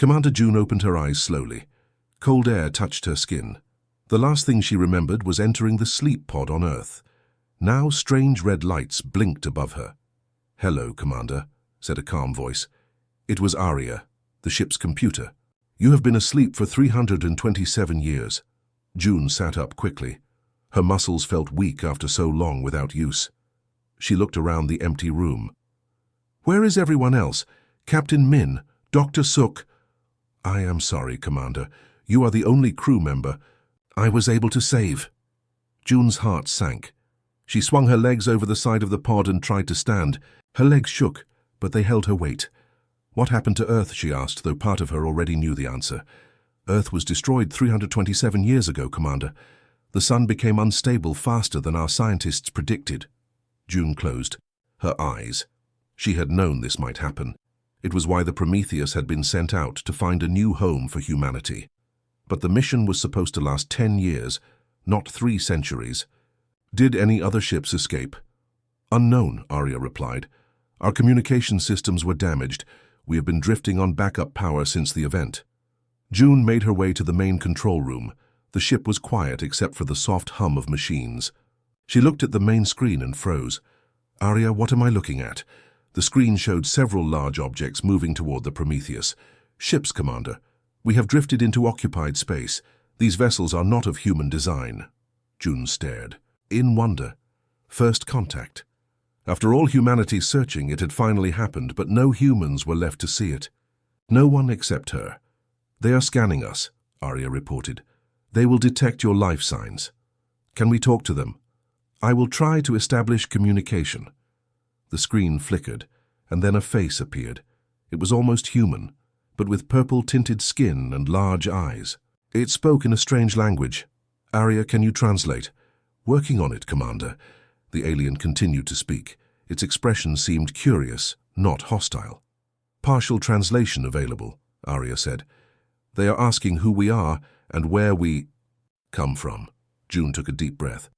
Commander June opened her eyes slowly. Cold air touched her skin. The last thing she remembered was entering the sleep pod on Earth. Now strange red lights blinked above her. "Hello, Commander," said a calm voice. It was Aria, the ship's computer. "You have been asleep for 327 years. June sat up quickly. Her muscles felt weak after so long without use. She looked around the empty room. "Where is everyone else? Captain Min, Dr. Suk?" "I am sorry, Commander. You are the only crew member I was able to save." June's heart sank. She swung her legs over the side of the pod and tried to stand. Her legs shook, but they held her weight. "What happened to Earth?" she asked, though part of her already knew the answer. "Earth was destroyed 327 years ago, Commander. The sun became unstable faster than our scientists predicted." June closed her eyes. She had known this might happen. It was why the Prometheus had been sent out to find a new home for humanity. But the mission was supposed to last 10 years, not 3 centuries. "Did any other ships escape?" "Unknown," Aria replied. "Our communication systems were damaged. We have been drifting on backup power since the event." June made her way to the main control room. The ship was quiet except for the soft hum of machines. She looked at the main screen and froze. "Aria, what am I looking at?" The screen showed several large objects moving toward the Prometheus. "Ships, Commander. We have drifted into occupied space. These vessels are not of human design." June stared, in wonder. First contact. After all humanity's searching, it had finally happened, but no humans were left to see it. No one except her. "They are scanning us," Aria reported. "They will detect your life signs. Can we talk to them?" "I will try to establish communication." The screen flickered, and then a face appeared. It was almost human, but with purple-tinted skin and large eyes. It spoke in a strange language. "Aria, can you translate?" "Working on it, Commander." The alien continued to speak. Its expression seemed curious, not hostile. "Partial translation available," Aria said. "They are asking who we are and where we come from." June took a deep breath.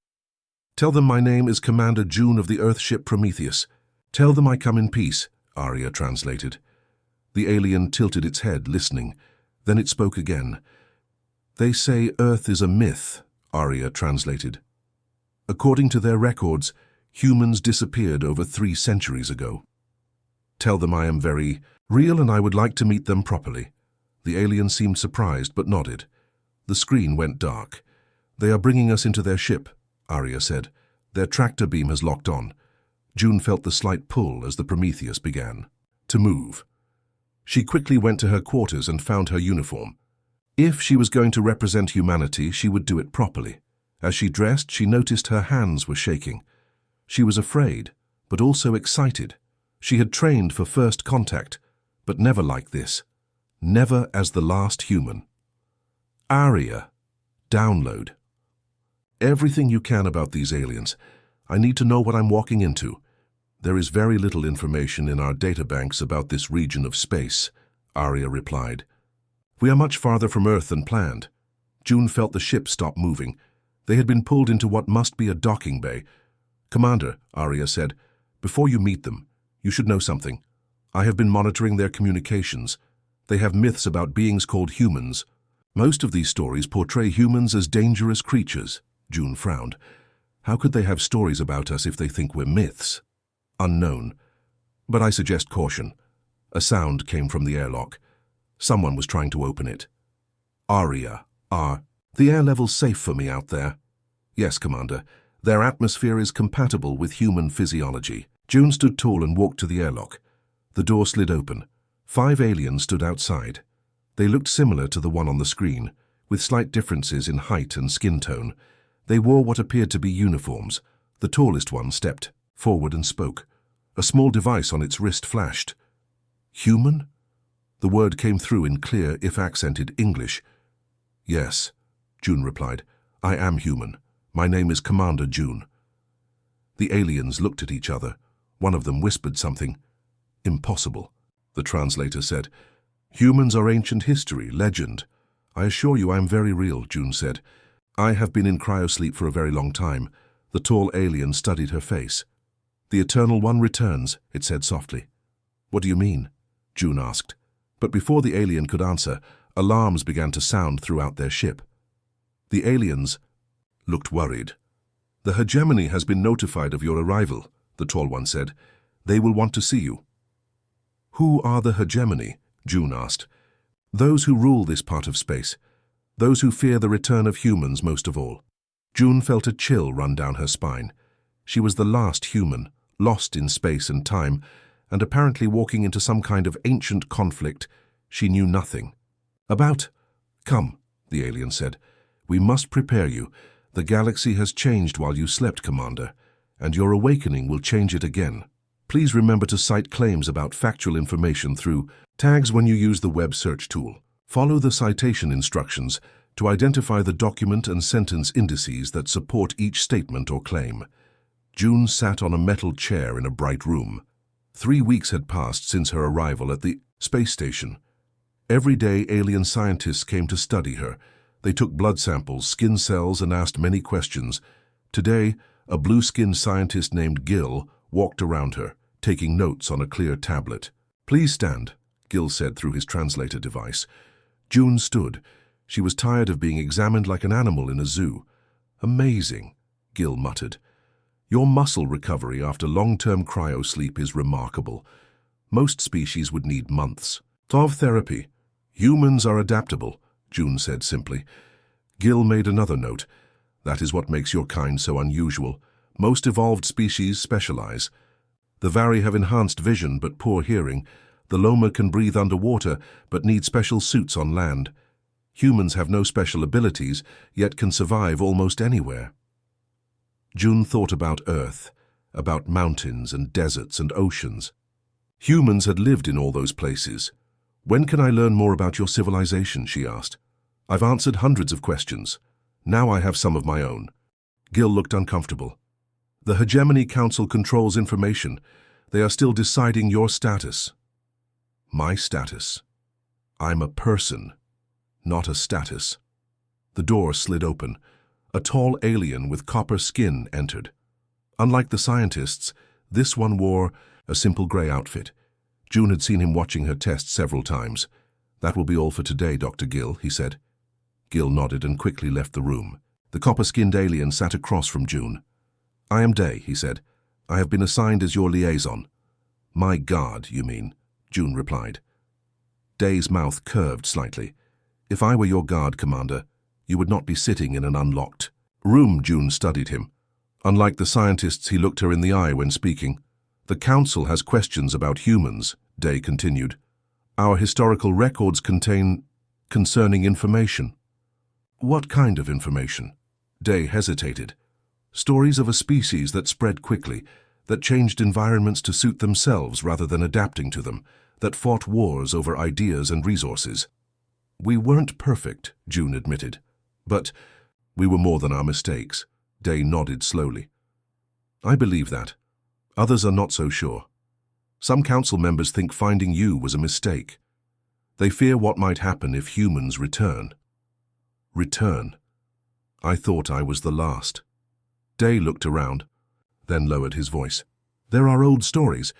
"Tell them my name is Commander June of the Earthship Prometheus. Tell them I come in peace," Aria translated. The alien tilted its head, listening. Then it spoke again. "They say Earth is a myth," Aria translated. "According to their records, humans disappeared over 3 centuries ago. Tell them I am very real and I would like to meet them properly." The alien seemed surprised but nodded. The screen went dark. "They are bringing us into their ship," Aria said. "Their tractor beam has locked on." June felt the slight pull as the Prometheus began to move. She quickly went to her quarters and found her uniform. If she was going to represent humanity, she would do it properly. As she dressed, she noticed her hands were shaking. She was afraid, but also excited. She had trained for first contact, but never like this. Never as the last human. Aria. Download. Everything you can about these aliens. I need to know what I'm walking into. There is very little information in our databanks about this region of space, Aria replied. We are much farther from Earth than planned. June felt the ship stop moving. They had been pulled into what must be a docking bay. Commander, Aria said, before you meet them, you should know something. I have been monitoring their communications. They have myths about beings called humans. Most of these stories portray humans as dangerous creatures. June frowned. How could they have stories about us if they think we're myths? Unknown. But I suggest caution. A sound came from the airlock. Someone was trying to open it. Aria. The air level's safe for me out there. Yes, Commander. Their atmosphere is compatible with human physiology. June stood tall and walked to the airlock. The door slid open. 5 aliens stood outside. They looked similar to the one on the screen, with slight differences in height and skin tone. They wore what appeared to be uniforms. The tallest one stepped forward and spoke. A small device on its wrist flashed. Human? The word came through in clear, if accented, English. Yes, June replied. I am human. My name is Commander June. The aliens looked at each other. One of them whispered something. Impossible, the translator said. Humans are ancient history, legend. I assure you I am very real, June said. I have been in cryosleep for a very long time. The tall alien studied her face. The Eternal One returns, it said softly. What do you mean? June asked. But before the alien could answer, alarms began to sound throughout their ship. The aliens looked worried. "The hegemony has been notified of your arrival," the tall one said. "They will want to see you." "Who are the hegemony?" June asked. "Those who rule this part of space. Those who fear the return of humans most of all." June felt a chill run down her spine. She was the last human, lost in space and time, and apparently walking into some kind of ancient conflict she knew nothing about. "Come," the alien said. "We must prepare you. The galaxy has changed while you slept, Commander, and your awakening will change it again. Please remember to cite claims about factual information through tags when you use the web search tool. Follow the citation instructions to identify the document and sentence indices that support each statement or claim." June sat on a metal chair in a bright room. 3 weeks had passed since her arrival at the space station. Every day, alien scientists came to study her. They took blood samples, skin cells, and asked many questions. Today, a blue-skinned scientist named Gil walked around her, taking notes on a clear tablet. "Please stand," Gil said through his translator device. June stood. She was tired of being examined like an animal in a zoo. "Amazing," Gil muttered. "Your muscle recovery after long-term cryosleep is remarkable. Most species would need months of therapy. Humans are adaptable," June said simply. Gil made another note. "That is what makes your kind so unusual. Most evolved species specialize. The Vari have enhanced vision but poor hearing. The Loma can breathe underwater but need special suits on land. Humans have no special abilities, yet can survive almost anywhere." June thought about Earth, about mountains and deserts and oceans. Humans had lived in all those places. "When can I learn more about your civilization?" she asked. "I've answered hundreds of questions. Now I have some of my own." Gil looked uncomfortable. "The Hegemony Council controls information. They are still deciding your status." "My status? I'm a person, not a status." The door slid open. A tall alien with copper skin entered. Unlike the scientists, this one wore a simple gray outfit. June had seen him watching her test several times. "That will be all for today, Dr. Gil," he said. Gil nodded and quickly left the room. The copper-skinned alien sat across from June. "I am Day," he said. "I have been assigned as your liaison." "My guard, you mean?" June replied. Day's mouth curved slightly. "If I were your guard, Commander, you would not be sitting in an unlocked room." June studied him. Unlike the scientists, he looked her in the eye when speaking. "The Council has questions about humans," Day continued. "Our historical records contain concerning information." "What kind of information?" Day hesitated. "Stories of a species that spread quickly, that changed environments to suit themselves rather than adapting to them, that fought wars over ideas and resources." "We weren't perfect," June admitted. "But we were more than our mistakes." Day nodded slowly. "I believe that. Others are not so sure. Some council members think finding you was a mistake. They fear what might happen if humans return." "Return? I thought I was the last." Day looked around, then lowered his voice. "There are old stories,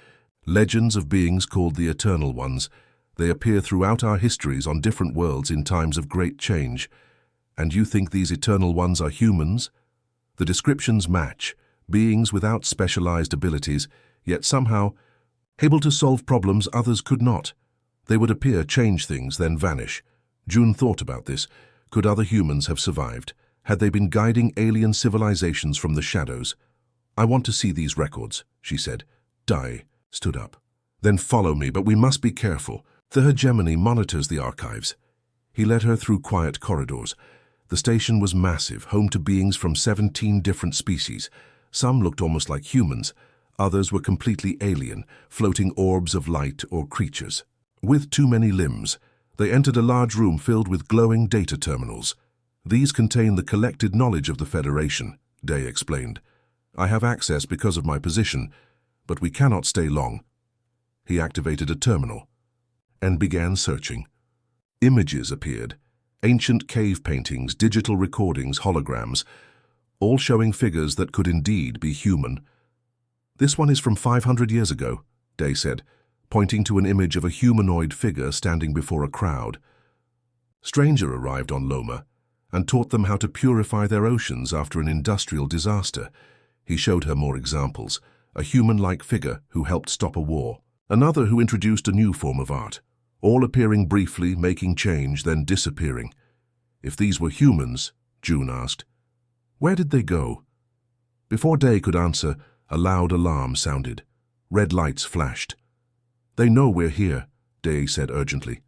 legends of beings called the Eternal Ones. They appear throughout our histories on different worlds in times of great change. And you think these Eternal Ones are humans? The descriptions match, beings without specialized abilities, yet somehow able to solve problems others could not. They would appear, change things, then vanish." June thought about this. Could other humans have survived? Had they been guiding alien civilizations from the shadows? "I want to see these records," she said. Day stood up. "Then follow me, but we must be careful. The Hegemony monitors the archives." He led her through quiet corridors. The station was massive, home to beings from 17 different species. Some looked almost like humans. Others were completely alien, floating orbs of light or creatures. With too many limbs, they entered a large room filled with glowing data terminals. "These contain the collected knowledge of the Federation," Day explained. "I have access because of my position, but we cannot stay long." He activated a terminal and began searching. Images appeared. Ancient cave paintings, digital recordings, holograms, all showing figures that could indeed be human. "This one is from 500 years ago," Day said, pointing to an image of a humanoid figure standing before a crowd. Stranger arrived on Loma and taught them how to purify their oceans after an industrial disaster. He showed her more examples, a human-like figure who helped stop a war, another who introduced a new form of art, all appearing briefly, making change, then disappearing. If these were humans, June asked, where did they go? Before Day could answer, a loud alarm sounded. Red lights flashed. They know we're here, Day said urgently.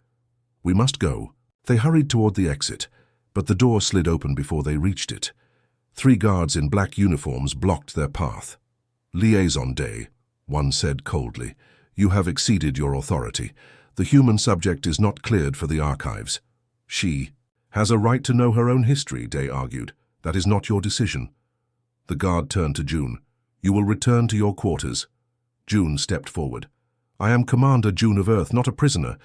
We must go. They hurried toward the exit, but the door slid open before they reached it. 3 guards in black uniforms blocked their path. Liaison Day, one said coldly. You have exceeded your authority. The human subject is not cleared for the archives. She has a right to know her own history, Day argued. That is not your decision. The guard turned to June. You will return to your quarters. June stepped forward. I am Commander June of Earth, not a prisoner.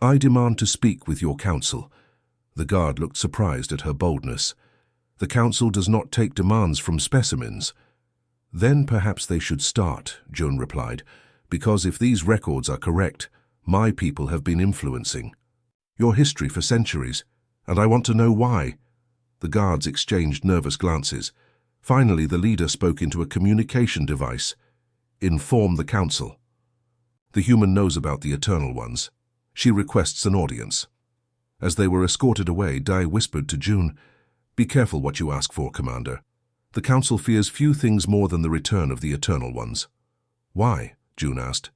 I demand to speak with your council. The guard looked surprised at her boldness. The council does not take demands from specimens. Then perhaps they should start, June replied, because if these records are correct, my people have been influencing your history for centuries, and I want to know why. The guards exchanged nervous glances. Finally, the leader spoke into a communication device. Inform the council. The human knows about the Eternal Ones. She requests an audience. As they were escorted away, Dai whispered to June, Be careful what you ask for, Commander. The council fears few things more than the return of the Eternal Ones. Why? June asked.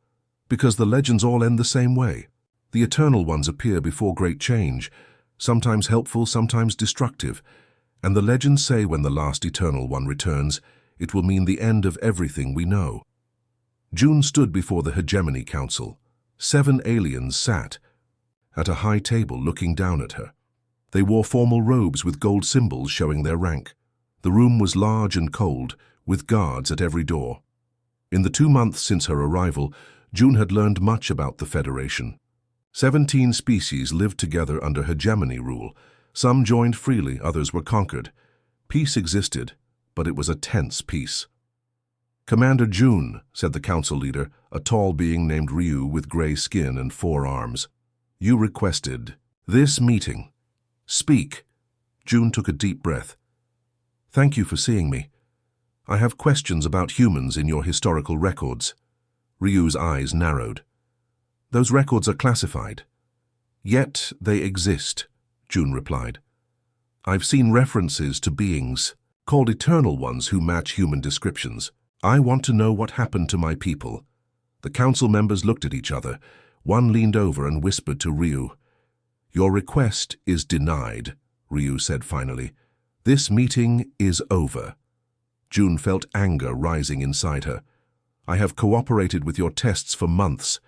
Because the legends all end the same way. The Eternal Ones appear before great change, sometimes helpful, sometimes destructive, and the legends say when the last Eternal One returns, it will mean the end of everything we know. June stood before the Hegemony Council. 7 aliens sat at a high table looking down at her. They wore formal robes with gold symbols showing their rank. The room was large and cold, with guards at every door. In the 2 months since her arrival, June had learned much about the Federation. 17 species lived together under hegemony rule. Some joined freely, others were conquered. Peace existed, but it was a tense peace. Commander June, said the council leader, a tall being named Ryu with gray skin and 4 arms. You requested this meeting. Speak. June took a deep breath. Thank you for seeing me. I have questions about humans in your historical records. Ryu's eyes narrowed. Those records are classified. Yet they exist, June replied. I've seen references to beings called Eternal Ones who match human descriptions. I want to know what happened to my people. The council members looked at each other. One leaned over and whispered to Ryu. Your request is denied, Ryu said finally. This meeting is over. June felt anger rising inside her. I have cooperated with your tests for months.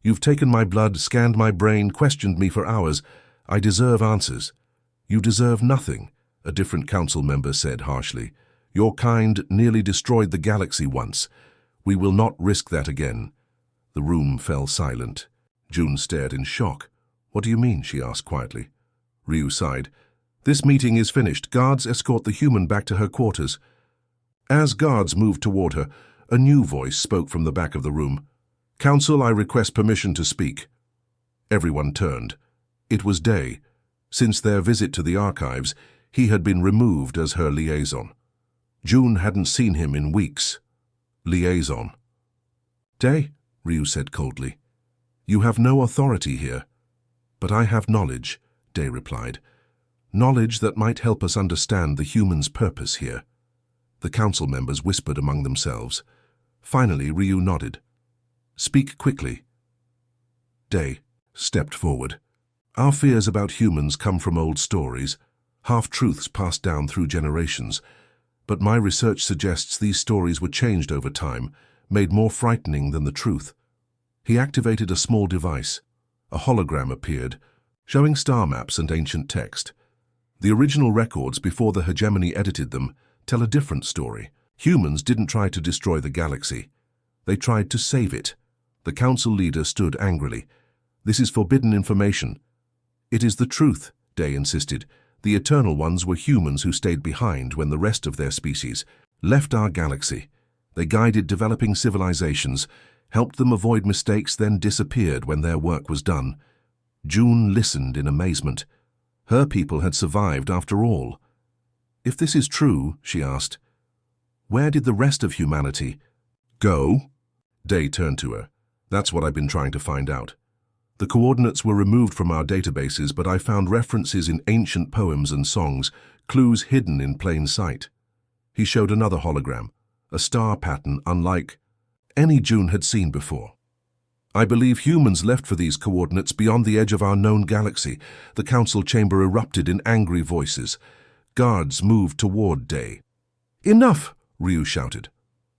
You've taken my blood, scanned my brain, questioned me for hours. I deserve answers. You deserve nothing, a different council member said harshly. Your kind nearly destroyed the galaxy once. We will not risk that again. The room fell silent. June stared in shock. What do you mean? She asked quietly. Ryu sighed. This meeting is finished. Guards escort the human back to her quarters. As guards moved toward her, a new voice spoke from the back of the room. Council, I request permission to speak. Everyone turned. It was Day. Since their visit to the archives, he had been removed as her liaison. June hadn't seen him in weeks. Liaison. Day, Ryu said coldly. You have no authority here. But I have knowledge, Day replied. Knowledge that might help us understand the human's purpose here. The council members whispered among themselves. Finally, Ryu nodded. Speak quickly. Day stepped forward. Our fears about humans come from old stories, half-truths passed down through generations. But my research suggests these stories were changed over time, made more frightening than the truth. He activated a small device. A hologram appeared, showing star maps and ancient text. The original records, before the hegemony edited them, tell a different story. Humans didn't try to destroy the galaxy. They tried to save it. The council leader stood angrily. This is forbidden information. It is the truth, Day insisted. The Eternal Ones were humans who stayed behind when the rest of their species left our galaxy. They guided developing civilizations, helped them avoid mistakes, then disappeared when their work was done. June listened in amazement. Her people had survived after all. If this is true, she asked, where did the rest of humanity go? Day turned to her. That's what I've been trying to find out. The coordinates were removed from our databases, but I found references in ancient poems and songs, clues hidden in plain sight. He showed another hologram, a star pattern unlike any June had seen before. I believe humans left for these coordinates beyond the edge of our known galaxy. The council chamber erupted in angry voices. Guards moved toward Day. Enough, Ryu shouted.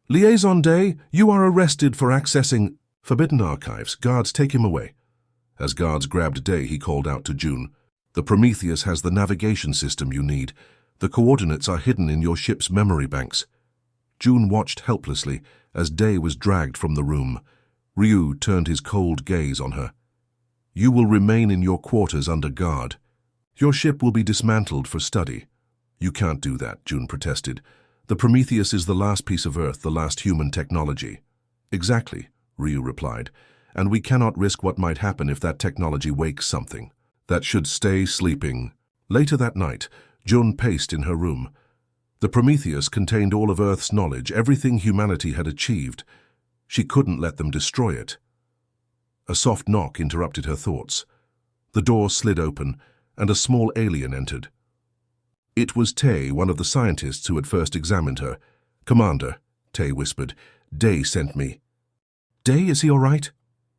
Liaison Day, you are arrested for accessing forbidden archives. Guards, take him away. As guards grabbed Day, he called out to June. The Prometheus has the navigation system you need. The coordinates are hidden in your ship's memory banks. June watched helplessly as Day was dragged from the room. Ryu turned his cold gaze on her. You will remain in your quarters under guard. Your ship will be dismantled for study. You can't do that, June protested. The Prometheus is the last piece of Earth, the last human technology. Exactly, Ryu replied. And we cannot risk what might happen if that technology wakes something. That should stay sleeping. Later that night, June paced in her room. The Prometheus contained all of Earth's knowledge, everything humanity had achieved. She couldn't let them destroy it. A soft knock interrupted her thoughts. The door slid open, and a small alien entered. It was Tay, one of the scientists who had first examined her. Commander, Tay whispered, Day sent me. Day, is he all right?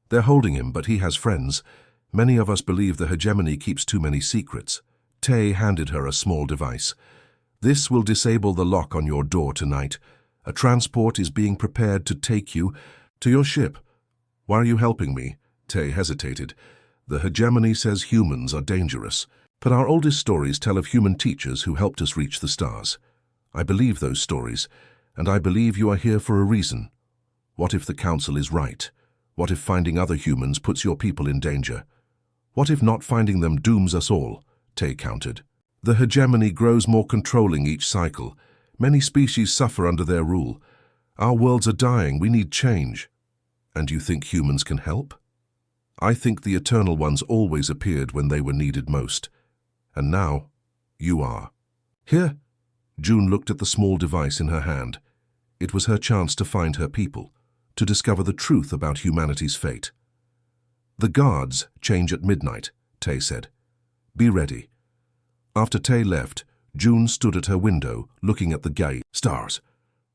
They're holding him, but he has friends. Many of us believe the hegemony keeps too many secrets. Tay handed her a small device. This will disable the lock on your door tonight. A transport is being prepared to take you to your ship. Why are you helping me? Tay hesitated. The hegemony says humans are dangerous, but our oldest stories tell of human teachers who helped us reach the stars. I believe those stories, and I believe you are here for a reason. What if the Council is right? What if finding other humans puts your people in danger? What if not finding them dooms us all? Tay countered. The hegemony grows more controlling each cycle. Many species suffer under their rule. Our worlds are dying. We need change. And you think humans can help? I think the Eternal Ones always appeared when they were needed most. And now, you are. Here? June looked at the small device in her hand. It was her chance to find her people, to discover the truth about humanity's fate. The guards change at midnight, Tay said. Be ready. After Tay left, June stood at her window, looking at the gay stars.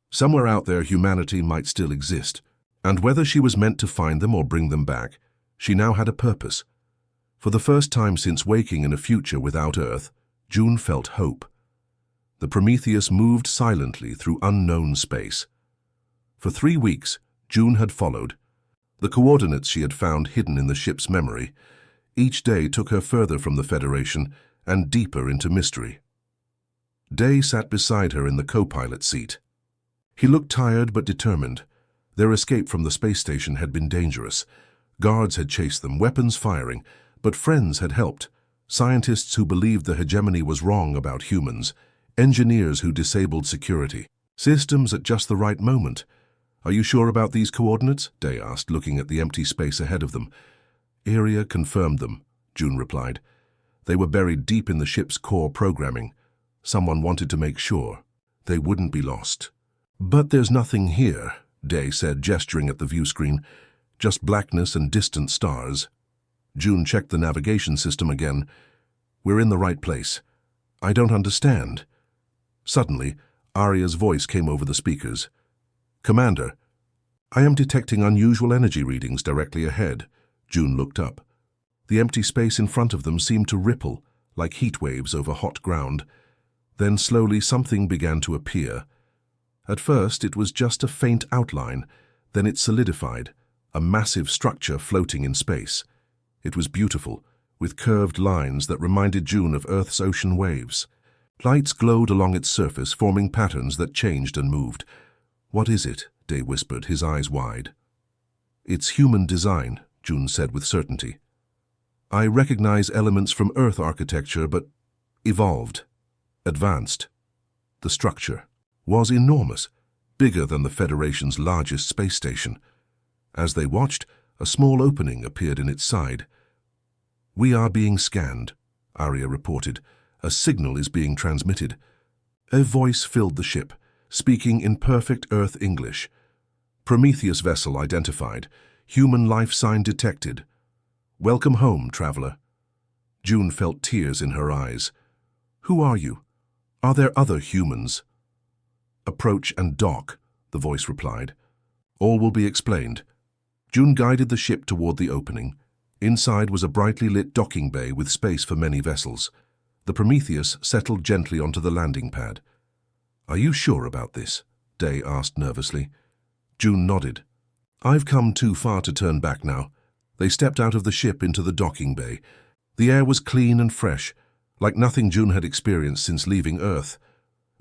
Somewhere out there, humanity might still exist, and whether she was meant to find them or bring them back, she now had a purpose. For the first time since waking in a future without Earth, June felt hope. The Prometheus moved silently through unknown space. For 3 weeks, June had followed. The coordinates she had found hidden in the ship's memory. Each day took her further from the Federation and deeper into mystery. Day sat beside her in the co-pilot seat. He looked tired but determined. Their escape from the space station had been dangerous. Guards had chased them, weapons firing, but friends had helped. Scientists who believed the hegemony was wrong about humans. Engineers who disabled security. Systems at just the right moment. Are you sure about these coordinates? Day asked, looking at the empty space ahead of them. Area confirmed them, June replied. They were buried deep in the ship's core programming. Someone wanted to make sure they wouldn't be lost. But there's nothing here, Day said, gesturing at the view screen. Just blackness and distant stars. June checked the navigation system again. We're in the right place. I don't understand. Suddenly, Arya's voice came over the speakers. Commander, I am detecting unusual energy readings directly ahead. June looked up. The empty space in front of them seemed to ripple, like heat waves over hot ground. Then slowly something began to appear. At first it was just a faint outline, then it solidified, a massive structure floating in space. It was beautiful, with curved lines that reminded June of Earth's ocean waves. Lights glowed along its surface, forming patterns that changed and moved. What is it? Day whispered, his eyes wide. It's human design, June said with certainty. I recognize elements from Earth architecture, but evolved, advanced. The structure was enormous, bigger than the Federation's largest space station. As they watched, a small opening appeared in its side. "We are being scanned," Arya reported. "A signal is being transmitted." A voice filled the ship, speaking in perfect Earth English. "Prometheus vessel identified. Human life sign detected. Welcome home, traveler." June felt tears in her eyes. "Who are you? Are there other humans?" "Approach and dock," the voice replied. "All will be explained." June guided the ship toward the opening. Inside was a brightly lit docking bay with space for many vessels. The Prometheus settled gently onto the landing pad. "Are you sure about this?" Day asked nervously. June nodded. "I've come too far to turn back now." They stepped out of the ship into the docking bay. The air was clean and fresh, like nothing June had experienced since leaving Earth.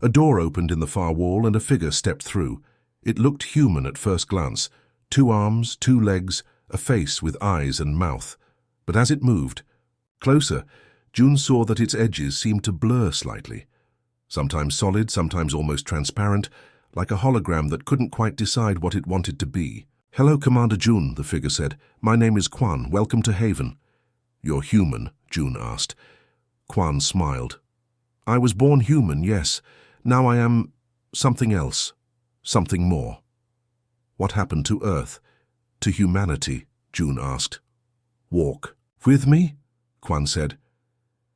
A door opened in the far wall and a figure stepped through. It looked human at first glance. 2 arms, 2 legs, a face with eyes and mouth. But as it moved closer, June saw that its edges seemed to blur slightly. Sometimes solid, sometimes almost transparent, like a hologram that couldn't quite decide what it wanted to be. "Hello, Commander June," the figure said. "My name is Quan. Welcome to Haven." "You're human?" June asked. Quan smiled. "I was born human, yes. Now I am something else, something more." "What happened to Earth, to humanity?" June asked. "Walk with me," Quan said.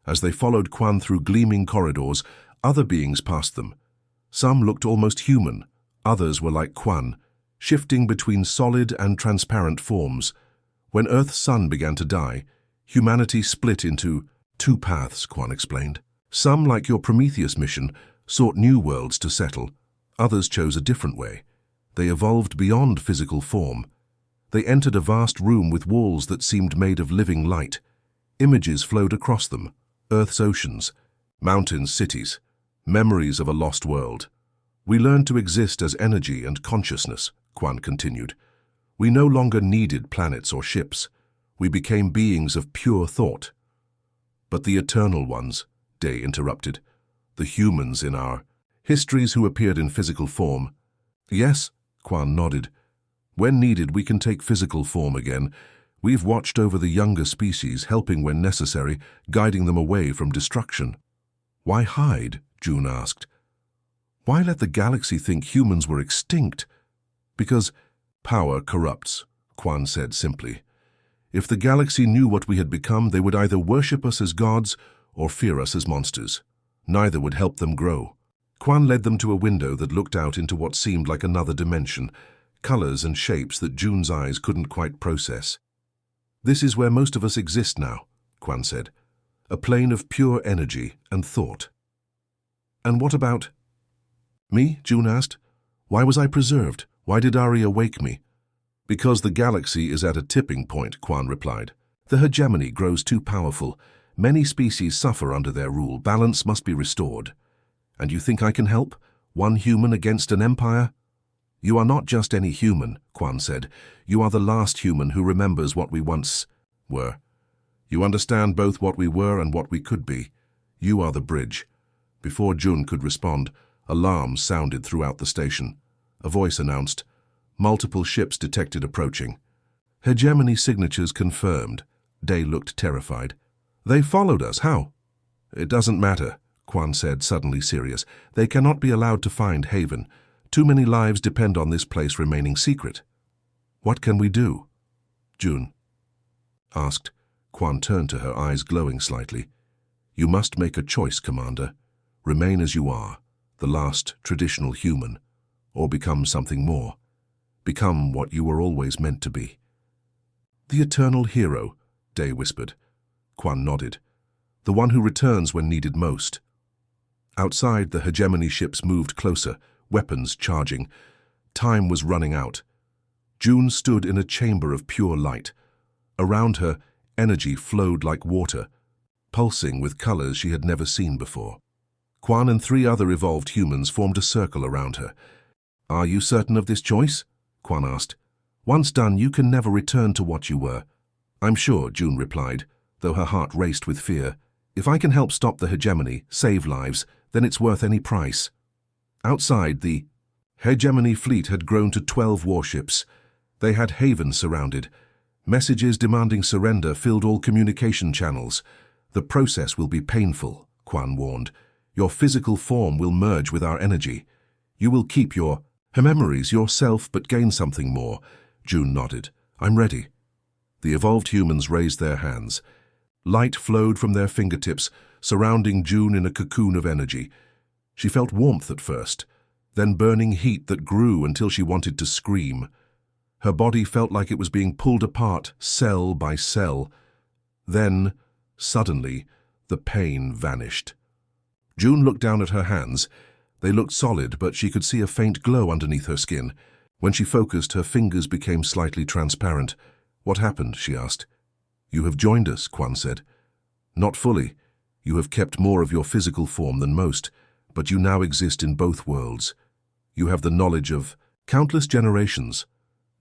As they followed Quan through gleaming corridors, other beings passed them. Some looked almost human, others were like Quan, shifting between solid and transparent forms. When Earth's sun began to die, humanity split into 2 paths, Quan explained. Some, like your Prometheus mission, sought new worlds to settle. Others chose a different way. They evolved beyond physical form. They entered a vast room with walls that seemed made of living light. Images flowed across them, Earth's oceans, mountains, cities, memories of a lost world. "We learned to exist as energy and consciousness," Quan continued. "We no longer needed planets or ships. We became beings of pure thought." "But the eternal ones," Day interrupted. "The humans in our histories who appeared in physical form." "Yes," Quan nodded. "When needed, we can take physical form again. We've watched over the younger species, helping when necessary, guiding them away from destruction." "Why hide?" June asked. "Why let the galaxy think humans were extinct?" "Because power corrupts," Quan said simply. "If the galaxy knew what we had become, they would either worship us as gods or fear us as monsters. Neither would help them grow." Quan led them to a window that looked out into what seemed like another dimension, colors and shapes that June's eyes couldn't quite process. "This is where most of us exist now," Quan said. "A plane of pure energy and thought." "And what about me?" June asked. "Why was I preserved? Why did Arya wake me?" "Because the galaxy is at a tipping point," Quan replied. "The hegemony grows too powerful. Many species suffer under their rule. Balance must be restored." "And you think I can help? One human against an empire?" "You are not just any human," Quan said. "You are the last human who remembers what we once were. You understand both what we were and what we could be. You are the bridge." Before June could respond, alarms sounded throughout the station. A voice announced, "Multiple ships detected approaching." "Hegemony signatures confirmed." Day looked terrified. "They followed us. How?" "It doesn't matter," Quan said, suddenly serious. "They cannot be allowed to find Haven. Too many lives depend on this place remaining secret." "What can we do?" June asked. Quan turned to her, eyes glowing slightly. "You must make a choice, Commander. Remain as you are, the last traditional human, or become something more. Become what you were always meant to be." "The eternal hero," Day whispered. Quan nodded. "The one who returns when needed most." Outside, the hegemony ships moved closer, weapons charging. Time was running out. June stood in a chamber of pure light. Around her, energy flowed like water, pulsing with colors she had never seen before. Quan and 3 other evolved humans formed a circle around her. "Are you certain of this choice?" Quan asked. "Once done, you can never return to what you were." "I'm sure," June replied, though her heart raced with fear. "If I can help stop the hegemony, save lives, then it's worth any price." Outside, the hegemony fleet had grown to 12 warships. They had Haven surrounded. Messages demanding surrender filled all communication channels. The process will be painful, Quan warned. Your physical form will merge with our energy. You will keep your memories yourself but gain something more. June nodded. I'm ready. The evolved humans raised their hands. Light flowed from their fingertips, surrounding June in a cocoon of energy. She felt warmth at first, then burning heat that grew until she wanted to scream. Her body felt like it was being pulled apart, cell by cell. Then, suddenly, the pain vanished. June looked down at her hands. They looked solid, but she could see a faint glow underneath her skin. When she focused, her fingers became slightly transparent. What happened? She asked. You have joined us, Quan said. Not fully. You have kept more of your physical form than most, but you now exist in both worlds. You have the knowledge of countless generations.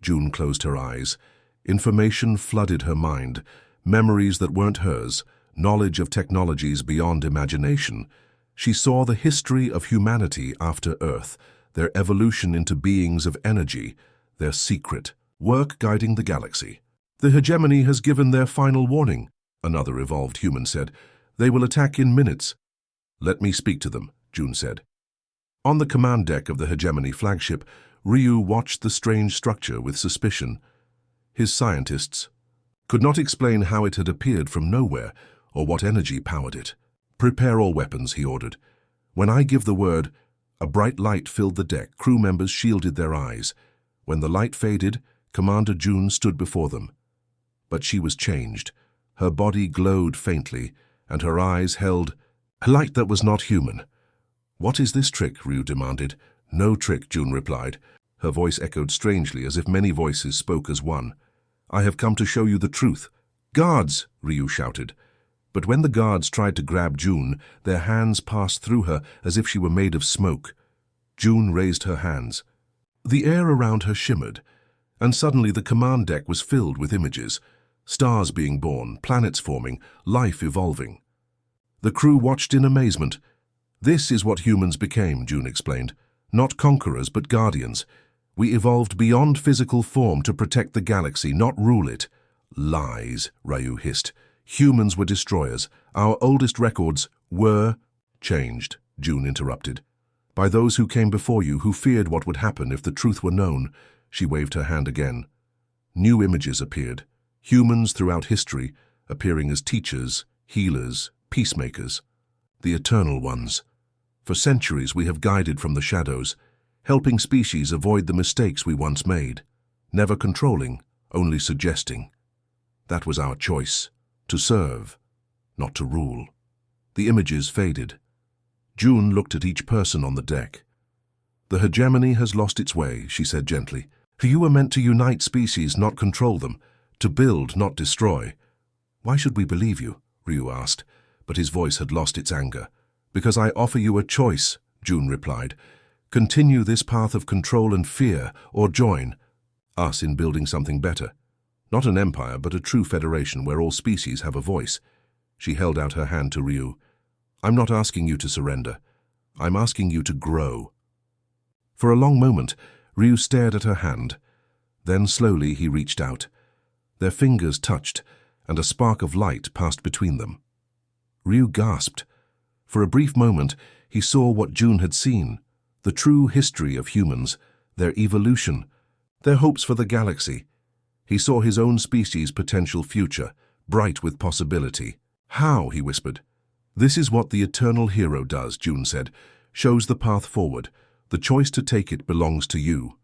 June closed her eyes. Information flooded her mind, memories that weren't hers, knowledge of technologies beyond imagination. She saw the history of humanity after Earth, their evolution into beings of energy, their secret work guiding the galaxy. The hegemony has given their final warning, another evolved human said. They will attack in minutes. Let me speak to them, June said. On the command deck of the hegemony flagship, Ryu watched the strange structure with suspicion. His scientists could not explain how it had appeared from nowhere or what energy powered it. Prepare all weapons, he ordered. When I give the word, a bright light filled the deck. Crew members shielded their eyes. When the light faded, Commander June stood before them. But she was changed. Her body glowed faintly, and her eyes held a light that was not human. What is this trick? Ryu demanded. No trick, June replied. Her voice echoed strangely, as if many voices spoke as one. I have come to show you the truth. Guards! Ryu shouted. But when the guards tried to grab June, their hands passed through her as if she were made of smoke. June raised her hands. The air around her shimmered, and suddenly the command deck was filled with images. Stars being born, planets forming, life evolving. The crew watched in amazement. This is what humans became, June explained. Not conquerors, but guardians. We evolved beyond physical form to protect the galaxy, not rule it. Lies, Ryu hissed. Humans were destroyers. Our oldest records were changed, June interrupted. By those who came before you, who feared what would happen if the truth were known. She waved her hand again. New images appeared. Humans throughout history, appearing as teachers, healers, peacemakers. The eternal ones. For centuries we have guided from the shadows, helping species avoid the mistakes we once made. Never controlling, only suggesting. That was our choice. To serve, not to rule. The images faded. June looked at each person on the deck. The hegemony has lost its way, she said gently. You were meant to unite species, not control them. To build, not destroy. Why should we believe you? Ryu asked, but his voice had lost its anger. Because I offer you a choice, June replied. Continue this path of control and fear, or join us in building something better. Not an empire, but a true federation where all species have a voice. She held out her hand to Ryu. I'm not asking you to surrender. I'm asking you to grow. For a long moment, Ryu stared at her hand. Then slowly he reached out. Their fingers touched, and a spark of light passed between them. Ryu gasped. For a brief moment, he saw what June had seen, the true history of humans, their evolution, their hopes for the galaxy. He saw his own species' potential future, bright with possibility. How? He whispered. This is what the eternal hero does, June said. Shows the path forward. The choice to take it belongs to you.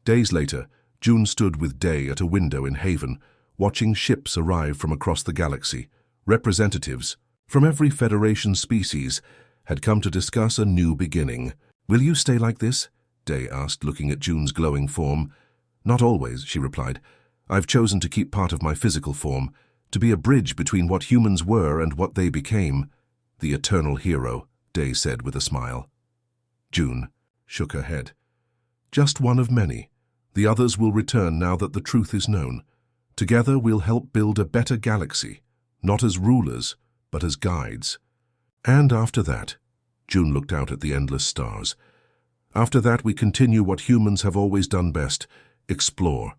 Days later, June stood with Day at a window in Haven, watching ships arrive from across the galaxy. Representatives from every Federation species had come to discuss a new beginning. Will you stay like this? Day asked, looking at June's glowing form. Not always, she replied. I've chosen to keep part of my physical form, to be a bridge between what humans were and what they became. The eternal hero, Day said with a smile. June shook her head. Just one of many. The others will return now that the truth is known. Together we'll help build a better galaxy, not as rulers, but as guides. And after that, June looked out at the endless stars. After that we continue what humans have always done best, explore.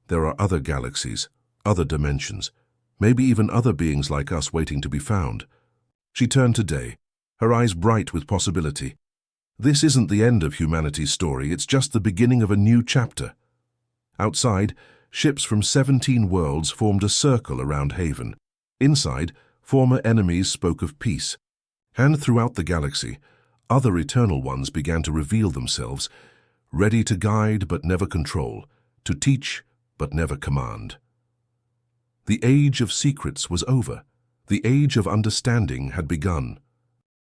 There are other galaxies, other dimensions, maybe even other beings like us waiting to be found. She turned to Day, her eyes bright with possibility. This isn't the end of humanity's story, it's just the beginning of a new chapter. Outside, ships from 17 worlds formed a circle around Haven. Inside, former enemies spoke of peace. And throughout the galaxy, other eternal ones began to reveal themselves, ready to guide but never control, to teach but never command. The age of secrets was over. The age of understanding had begun.